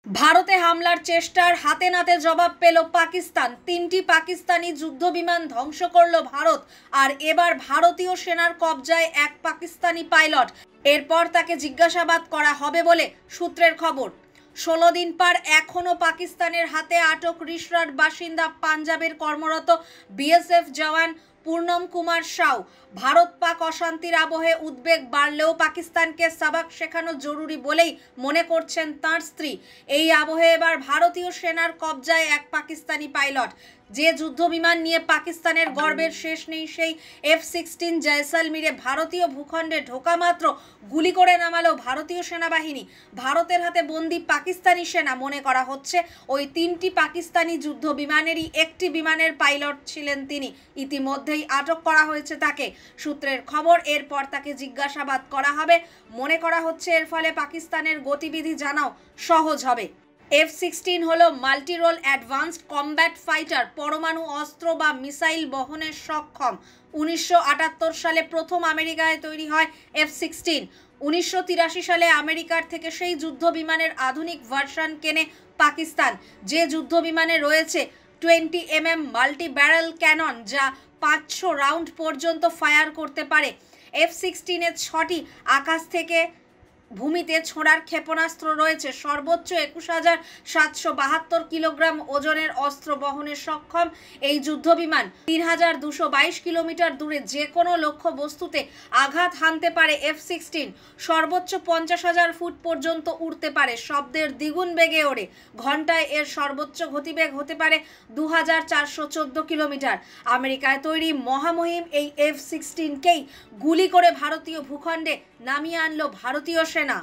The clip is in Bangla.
ভারতে হামলার চেষ্টার হাতে নাতে জবাব পেল পাকিস্তান। 3টি পাকিস্তানি যুদ্ধবিমান ধ্বংস করল ভারত। আর এবার ভারতীয় সেনার কবজায় এক পাকিস্তানি পাইলট। এরপর তাকে জিজ্ঞাসাবাদ করা হবে বলে সূত্রের খবর। 16 দিন পর এখনও পাকিস্তানের হাতে আটক রিসরার বাসিন্দা পাঞ্জাবের কর্মরত বিএসএফ জওয়ান পূর্ণম কুমার সাউ। ভারত পাক অশান্তির আবহে উদ্বেগ বাড়লেও পাকিস্তানকে সাবাক শেখানো জরুরি বলেই মনে করছেন তাঁর স্ত্রী। এই আবহে এবার ভারতীয় সেনার কবজায় এক পাকিস্তানি পাইলট। যে যুদ্ধবিমান নিয়ে পাকিস্তানের গর্বের শেষ নেই, সেই F-16 জয়সালমীরে ভারতীয় ভূখণ্ডে ঢোকা মাত্র গুলি করে নামালো ভারতীয় সেনাবাহিনী। ভারতের হাতে বন্দী পাকিস্তানি সেনা। মনে করা হচ্ছে ওই 3টি পাকিস্তানি যুদ্ধবিমানেরই একটি বিমানের পাইলট ছিলেন তিনি। ইতিমধ্যেই আটক করা হয়েছে তাকে। সূত্রের খবর, এরপর তাকে জিজ্ঞাসাবাদ করা হবে। মনে করা হচ্ছে এর ফলে পাকিস্তানের গতিবিধি জানাও সহজ হবে। F-16 হলো multi role advanced combat fighter, পরমাণু অস্ত্র বা মিসাইল বহনে সক্ষম। 1978 সালে প্রথম আমেরিকায় তৈরি হয় F-16। 1983 সালে আমেরিকার থেকে সেই যুদ্ধবিমানের আধুনিক ভার্সন কেনে পাকিস্তান। যে যুদ্ধবিমানে রয়েছে 20 mm মাল্টি ব্যারেল ক্যানন, যা 500 রাউন্ড পর্যন্ত ফায়ার করতে পারে। F-16 এর 6টি আকাশ থেকে ভূমিতে ছোড়ার ক্ষেপণাস্ত্র রয়েছে। সর্বোচ্চ 21,772 কিলোগ্রাম ওজনের অস্ত্র বহনে সক্ষম এই যুদ্ধবিমান 3,222 কিলোমিটার দূরে যে কোনো লক্ষ্য বস্তুতে আঘাত হানতে পারে। F-16 সর্বোচ্চ 50,000 ফুট পর্যন্ত উড়তে পারে, শব্দের দ্বিগুণ বেগে ওড়ে। ঘন্টায় এর সর্বোচ্চ গতিবেগ হতে পারে 2,414 কিলোমিটার। আমেরিকায় তৈরি মহামহিম এই F-16কেই গুলি করে ভারতীয় ভূখণ্ডে নামিয়ে আনলো ভারতীয় সেনা।